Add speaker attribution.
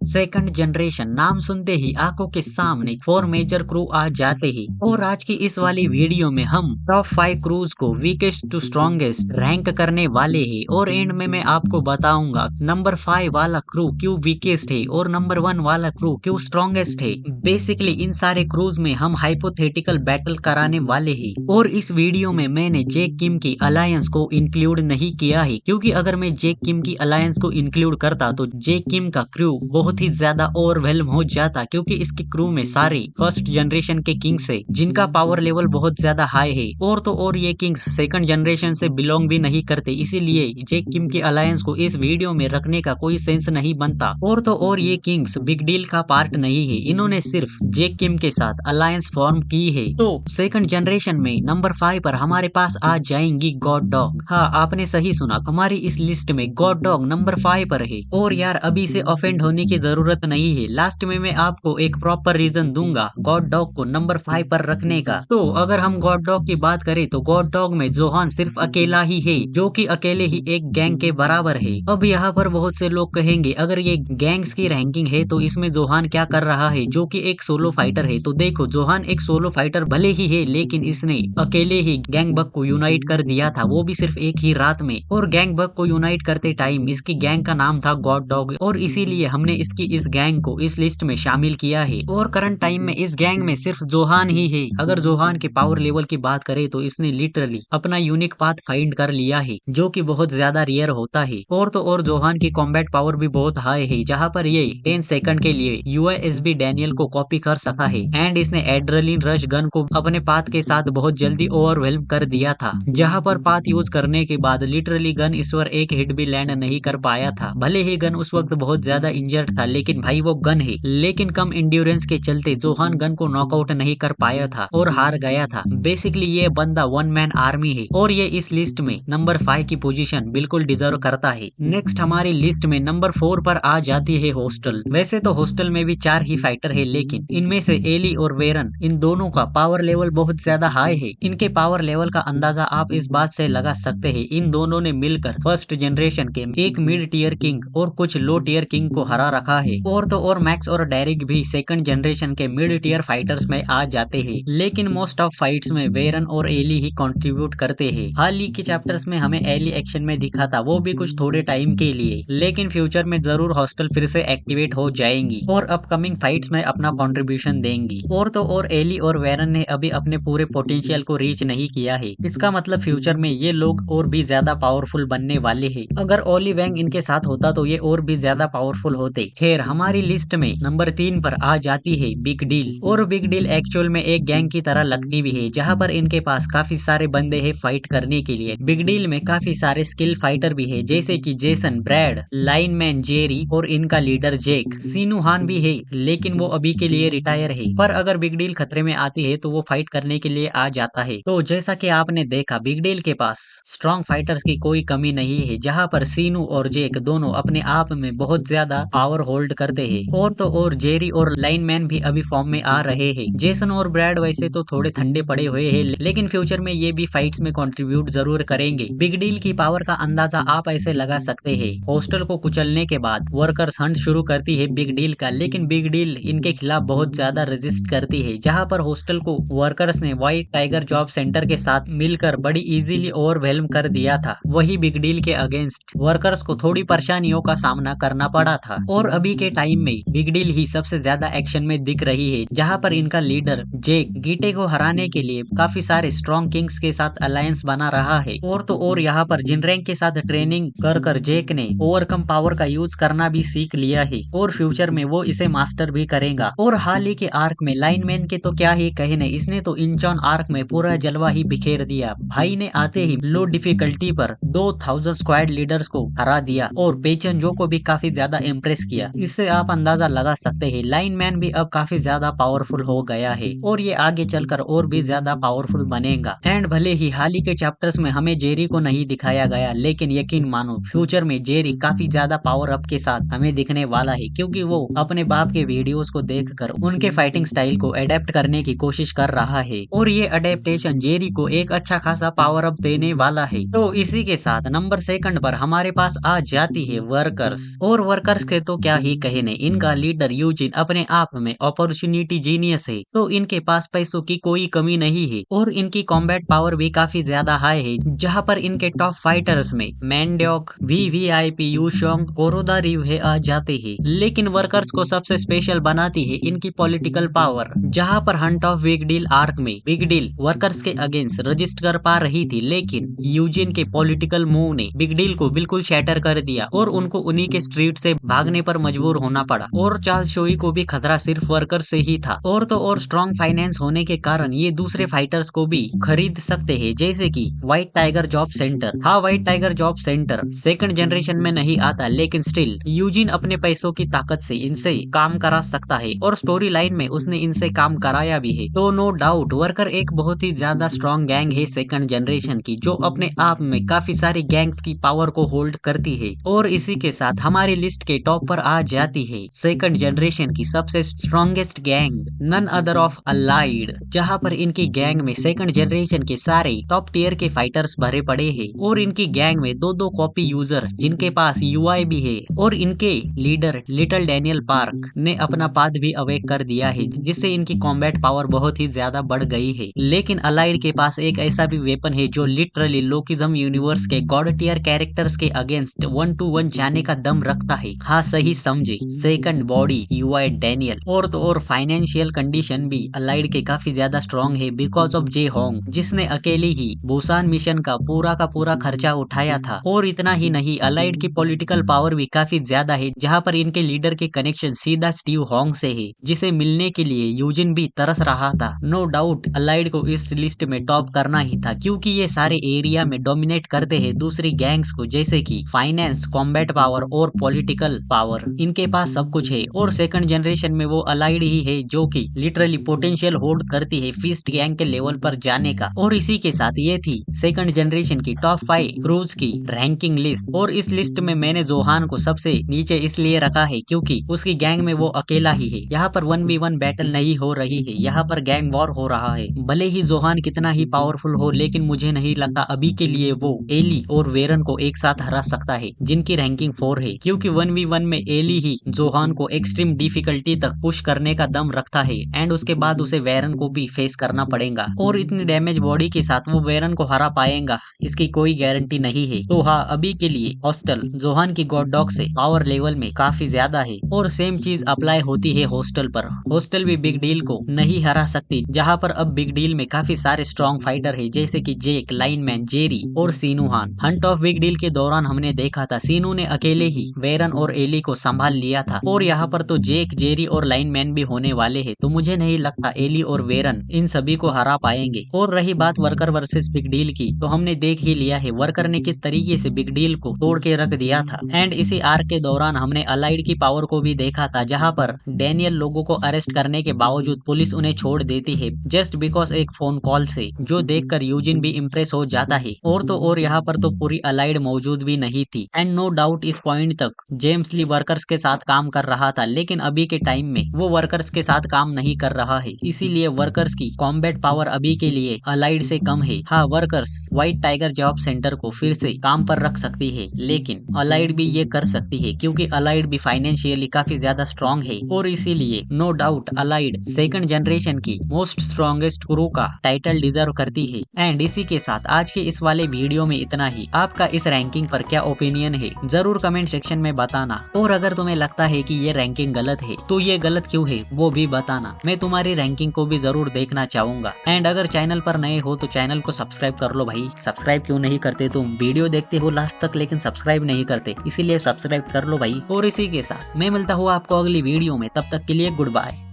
Speaker 1: Second generation नाम सुनते ही आंखों के सामने 4 मेजर क्रू आ जाते हैं और आज की इस वाली वीडियो में हम टॉप 5 क्रूज को वीकेस्ट टू स्ट्रॉन्गेस्ट रैंक करने वाले हैं और एंड में मैं आपको बताऊंगा नंबर 5 वाला क्रू क्यों वीकेस्ट है और नंबर 1 वाला क्रू क्यों स्ट्रॉन्गेस्ट है। बेसिकली इन सारे क्रूज में हम हाइपोथेटिकल बैटल कराने वाले हैं और इस वीडियो में मैंने जेक किम की अलायंस को इंक्लूड नहीं किया है, क्योंकि अगर मैं जेक किम की अलायंस को इंक्लूड करता तो जेक किम का क्रू बहुत ही ज्यादा ओवरवेल्म हो जाता, क्योंकि इसके क्रू में सारे फर्स्ट जनरेशन के किंग्स है जिनका पावर लेवल बहुत ज्यादा हाई है और तो और ये किंग्स सेकंड जनरेशन से बिलोंग भी नहीं करते, इसीलिए जेक किम की अलायंस को इस वीडियो में रखने का कोई सेंस नहीं बनता। और तो और ये किंग्स बिग डील का पार्ट नहीं है, इन्होंने सिर्फ जेक किम के साथ अलायंस फॉर्म की है। तो सेकंड जनरेशन में नंबर 5 पर हमारे पास आ जाएंगी गॉड डॉग। हाँ, आपने सही सुना, हमारी इस लिस्ट में गॉड डॉग नंबर 5 पर है। और यार अभी से ऑफेंड होने की जरूरत नहीं है, लास्ट में मैं आपको एक प्रॉपर रीजन दूंगा गॉड डॉग को नंबर 5 पर रखने का। तो अगर हम गॉड डॉग की बात करें तो गॉड डॉग में जोहान सिर्फ अकेला ही है, जो कि अकेले ही एक गैंग के बराबर है। अब यहाँ पर बहुत से लोग कहेंगे अगर ये गैंग्स की रैंकिंग है तो इसमें जोहान क्या कर रहा है जो कि एक सोलो फाइटर है। तो देखो, जोहान एक सोलो फाइटर भले ही है, लेकिन इसने अकेले ही गैंग बग को यूनाइट कर दिया था, वो भी सिर्फ एक ही रात में। और गैंग बग को यूनाइट करते टाइम इसकी गैंग का नाम था गॉड डॉग और इसीलिए हमने इसकी इस गैंग को इस लिस्ट में शामिल किया है। और करंट टाइम में इस गैंग में सिर्फ जोहान ही है। अगर जोहान के पावर लेवल की बात करें तो इसने लिटरली अपना यूनिक पाथ फाइंड कर लिया है, जो कि बहुत ज्यादा रेयर होता है। और तो और जोहान की कॉम्बैट पावर भी बहुत हाई है, जहाँ पर ये 10 सेकंड के लिए यूएसबी डैनियल को कॉपी कर सका है एंड इसने एड्रेलिन रश गन को अपने पाथ के साथ बहुत जल्दी ओवरवेल्म कर दिया था, जहाँ पर पाथ यूज करने के बाद लिटरली गन इस पर एक हिट भी लैंड नहीं कर पाया था। भले ही गन उस वक्त बहुत ज्यादा इंजर्ड था, लेकिन भाई वो गन है। लेकिन कम इंड्योरेंस के चलते जोहान गन को नॉकआउट नहीं कर पाया था और हार गया था। बेसिकली ये बंदा वन मैन आर्मी है और ये इस लिस्ट में नंबर 5 की पोजीशन बिल्कुल डिजर्व करता है। नेक्स्ट हमारी लिस्ट में नंबर 4 पर आ जाती है होस्टल। वैसे तो होस्टल में भी 4 ही फाइटर है, लेकिन इनमें से एली और वेरन, इन दोनों का पावर लेवल बहुत ज्यादा हाई है। इनके पावर लेवल का अंदाजा आप इस बात से लगा सकते हैं, इन दोनों ने मिलकर फर्स्ट जनरेशन के एक मिड टियर किंग और कुछ लो टियर किंग को हरा रखा है। और तो और मैक्स और डेरिक भी सेकंड जनरेशन के मिड टियर फाइटर्स में आ जाते हैं, लेकिन मोस्ट ऑफ फाइट्स में वेरन और एली ही कंट्रीब्यूट करते हैं। हाल ही के चैप्टर्स में हमें एली एक्शन में दिखा था, वो भी कुछ थोड़े टाइम के लिए, लेकिन फ्यूचर में जरूर हॉस्टल फिर से एक्टिवेट हो जाएंगी और अपकमिंग फाइट्स में अपना कंट्रीब्यूशन देंगी। और तो और एली और वेरन ने अभी अपने पूरे पोटेंशियल को रीच नहीं किया है, इसका मतलब फ्यूचर में ये लोग और भी ज्यादा पावरफुल बनने वाले हैं। अगर ओली वैंग इनके साथ होता तो ये और भी ज्यादा पावरफुल होते। खैर, हमारी लिस्ट में नंबर 3 पर आ जाती है बिग डील। और बिग डील एक्चुअल में एक गैंग की तरह लगती भी है, जहाँ पर इनके पास काफी सारे बंदे हैं फाइट करने के लिए। बिग डील में काफी सारे स्किल फाइटर भी है, जैसे कि जेसन, ब्रैड, लाइनमैन जेरी और इनका लीडर जेक। सीनू हान भी है, लेकिन वो अभी के लिए रिटायर है, पर अगर बिग डील खतरे में आती है तो वो फाइट करने के लिए आ जाता है। तो जैसा कि आपने देखा, बिग डील के पास स्ट्रॉन्ग फाइटर्स की कोई कमी नहीं है, जहाँ पर सीनू और जेक दोनों अपने आप में बहुत ज्यादा पावर होल्ड करते हैं। और तो और जेरी और लाइनमैन भी अभी फॉर्म में आ रहे हैं। जेसन और ब्रैड वैसे तो थोड़े ठंडे पड़े हुए हैं, लेकिन फ्यूचर में ये भी फाइट्स में कंट्रीब्यूट जरूर करेंगे। बिग डील की पावर का अंदाजा आप ऐसे लगा सकते हैं, हॉस्टल को कुचलने के बाद वर्कर्स हंट शुरू करती है बिग डील का, लेकिन बिग डील इनके खिलाफ बहुत ज्यादा रेजिस्ट करती है, जहाँ पर हॉस्टल को वर्कर्स ने व्हाइट टाइगर जॉब सेंटर के साथ मिलकर बड़ी इजीली ओवरवेल्म कर दिया था। वही बिग डील के अगेंस्ट वर्कर्स को थोड़ी परेशानियों का सामना करना पड़ा था। और अभी के टाइम में बिग डील ही सबसे ज्यादा एक्शन में दिख रही है, जहाँ पर इनका लीडर जेक गीटे को हराने के लिए काफी सारे स्ट्रॉन्ग किंग्स के साथ अलायंस बना रहा है। और तो और यहाँ पर जिन रैंक के साथ ट्रेनिंग कर जेक ने ओवरकम पावर का यूज करना भी सीख लिया है और फ्यूचर में वो इसे मास्टर भी करेगा। और हाल ही के आर्क में लाइनमैन के तो क्या ही कहने, इसने तो इंचॉन आर्क में पूरा जलवा ही बिखेर दिया। भाई ने आते ही लो डिफिकल्टी पर 2000 स्क्वाड लीडर्स को हरा दिया और पेचन जो को भी काफी ज्यादा इम्प्रेस किया। इससे आप अंदाजा लगा सकते हैं लाइनमैन भी अब काफी ज्यादा पावरफुल हो गया है और ये आगे चलकर और भी ज्यादा पावरफुल बनेगा। एंड भले ही हाल ही के चैप्टर्स में हमें जेरी को नहीं दिखाया गया, लेकिन यकीन मानो फ्यूचर में जेरी काफी ज्यादा पावर अप के साथ हमें दिखने वाला है, क्योंकि वो अपने बाप के वीडियोस को देखकर उनके फाइटिंग स्टाइल को अडेप्ट करने की कोशिश कर रहा है और ये अडेप्टेशन जेरी को एक अच्छा खासा पावर अप देने वाला है। तो इसी के साथ नंबर 2 पर हमारे पास आ जाती है वर्कर्स। और वर्कर्स के तो क्या क्या ही कहने, इनका लीडर यूजिन अपने आप में अपॉर्चुनिटी जीनियस है, तो इनके पास पैसों की कोई कमी नहीं है और इनकी कॉम्बैट पावर भी काफी ज्यादा हाई है, जहाँ पर इनके टॉप फाइटर्स में मैंड्योक, वीवीआईपी, यूशोंग, कोरोदा रिव्हे आ जाते हैं। लेकिन वर्कर्स को सबसे स्पेशल बनाती है इनकी पॉलिटिकल पावर, जहाँ पर Hunt of big deal arc में बिग डील वर्कर्स के अगेंस्ट रजिस्ट कर पा रही थी, लेकिन यूजिन के पॉलिटिकल मूव ने बिग डील को बिल्कुल शैटर कर दिया और उनको उन्हीं के स्ट्रीट से भागने पर मजबूर होना पड़ा। और चार्ल्स शोई को भी खतरा सिर्फ वर्कर से ही था, और तो और स्ट्रॉन्ग फाइनेंस होने के कारण ये दूसरे फाइटर्स को भी खरीद सकते हैं, जैसे कि व्हाइट टाइगर जॉब सेंटर। हाँ, white tiger job centre second generation में नहीं आता, लेकिन स्टिल यूजिन अपने पैसों की ताकत से इनसे काम करा सकता है और स्टोरी लाइन में उसने इनसे काम कराया भी है। तो नो डाउट वर्कर एक बहुत ही ज्यादा स्ट्रॉन्ग गैंग है सेकंड जनरेशन की, जो अपने आप में काफी सारी गैंग्स की पावर को होल्ड करती है। और इसी के साथ हमारी लिस्ट के टॉप पर आ जाती है सेकंड जनरेशन की सबसे strongest gang, none other of Allied, जहां पर इनकी गैंग में सेकंड जनरेशन के सारे टॉप टियर के फाइटर्स भरे पड़े हैं और इनकी गैंग में दो कॉपी यूजर जिनके पास यूआई भी है, और इनके लीडर लिटिल डैनियल पार्क ने अपना पाथ भी अवेक कर दिया है, जिससे इनकी कॉम्बैट पावर बहुत ही ज्यादा बढ़ गई है। लेकिन अलाइड के पास एक ऐसा भी वेपन है जो लिटरली लोकिज्म यूनिवर्स के गॉड टियर कैरेक्टर्स के अगेंस्ट 1-1 जाने का दम रखता है। हाँ, सही समझे, सेकंड बॉडी यूआई डैनियल। और तो और फाइनेंशियल कंडीशन भी अलाइड के काफी ज्यादा स्ट्रॉन्ग है बिकॉज ऑफ जे होंग, जिसने अकेले ही बुसान मिशन का पूरा खर्चा उठाया था। और इतना ही नहीं, अलाइड की पॉलिटिकल पावर भी काफी ज्यादा है, जहाँ पर इनके लीडर के कनेक्शन सीधा स्टीव होंग से है, जिसे मिलने के लिए यूजिन भी तरस रहा था। नो डाउट अलाइड को इस लिस्ट में टॉप करना ही था, क्योंकि ये सारे एरिया में डोमिनेट करते हैं दूसरी गैंग्स को, जैसे कि फाइनेंस, कॉम्बैट पावर और पॉलिटिकल पावर। इनके पास सब कुछ है और सेकंड जनरेशन में वो अलाइड ही है जो कि लिटरली पोटेंशियल होल्ड करती है फीस्ट गैंग के लेवल पर जाने का। और इसी के साथ ये थी सेकंड जनरेशन की टॉप 5 क्रूज की रैंकिंग लिस्ट। और इस लिस्ट में मैंने जोहान को सबसे नीचे इसलिए रखा है क्योंकि उसकी गैंग में वो अकेला ही है। यहाँ पर 1v1 बैटल नहीं हो रही है, यहाँ पर गैंग वॉर हो रहा है। भले ही जोहान कितना ही पावरफुल हो, लेकिन मुझे नहीं लगता अभी के लिए वो एली और वेरन को एक साथ हरा सकता है, जिनकी रैंकिंग 4 है, क्योंकि 1v1 में एली ही जोहान को एक्सट्रीम डिफिकल्टी तक पुश करने का दम रखता है एंड उसके बाद उसे वेरन को भी फेस करना पड़ेगा। और इतनी डैमेज बॉडी के साथ वो वेरन को हरा पाएगा इसकी कोई गारंटी नहीं है। तो हाँ, अभी के लिए हॉस्टल जोहान की गॉड डॉग से पावर लेवल में काफी ज्यादा है। और सेम चीज अप्लाई होती है हॉस्टल पर। हॉस्टल भी बिग डील को नहीं हरा सकती, जहाँ पर अब बिग डील में काफी सारे स्ट्रॉन्ग फाइटर है, जैसे कि जेक, लाइनमैन, जेरी और सीनूहान। हंट ऑफ बिग डील के दौरान हमने देखा था सीनू ने अकेले ही वेरन और एली को संभाल लिया था, और यहाँ पर तो जेक, जेरी और लाइनमैन भी होने वाले हैं, तो मुझे नहीं लगता एली और वेरन इन सभी को हरा पाएंगे। और रही बात वर्कर वर्सेस बिग डील की, तो हमने देख ही लिया है वर्कर ने किस तरीके से बिग डील को तोड़ के रख दिया था। एंड इसी आर्क के दौरान हमने अलाइड की पावर को भी देखा था, जहाँ पर डैनियल लोगों को अरेस्ट करने के बावजूद पुलिस उन्हें छोड़ देती है जस्ट बिकॉज एक फोन कॉल से, जो देखकर यूजिन भी इम्प्रेस हो जाता है। और तो और यहाँ पर तो पूरी अलाइड मौजूद भी नहीं थी। एंड नो डाउट इस पॉइंट तक जेम्स ली वर्कर्स के साथ काम कर रहा था, लेकिन अभी के टाइम में वो वर्कर्स के साथ काम नहीं कर रहा है, इसीलिए वर्कर्स की कॉम्बैट पावर अभी के लिए अलाइड से कम है। हाँ, workers white tiger job centre को फिर से काम पर रख सकती है, लेकिन अलाइड भी ये कर सकती है, क्योंकि अलाइड भी फाइनेंशियली काफी ज्यादा स्ट्रॉन्ग है। और इसीलिए no doubt Allied second generation की मोस्ट स्ट्रॉन्गेस्ट क्रू का टाइटल डिजर्व करती है। एंड इसी के साथ आज के इस वाले वीडियो में इतना ही। आपका इस रैंकिंग पर क्या ओपिनियन है जरूर कमेंट सेक्शन में बताना, और अगर तुम्हें लगता है कि ये रैंकिंग गलत है तो ये गलत क्यों है वो भी बताना। मैं तुम्हारी रैंकिंग को भी जरूर देखना चाहूंगा। एंड अगर चैनल पर नए हो तो चैनल को सब्सक्राइब कर लो भाई। सब्सक्राइब क्यों नहीं करते तुम? वीडियो देखते हो लास्ट तक लेकिन सब्सक्राइब नहीं करते, इसीलिए सब्सक्राइब कर लो भाई। और इसी के साथ मैं मिलता हूँ आपको अगली वीडियो में, तब तक के लिए गुड बाय।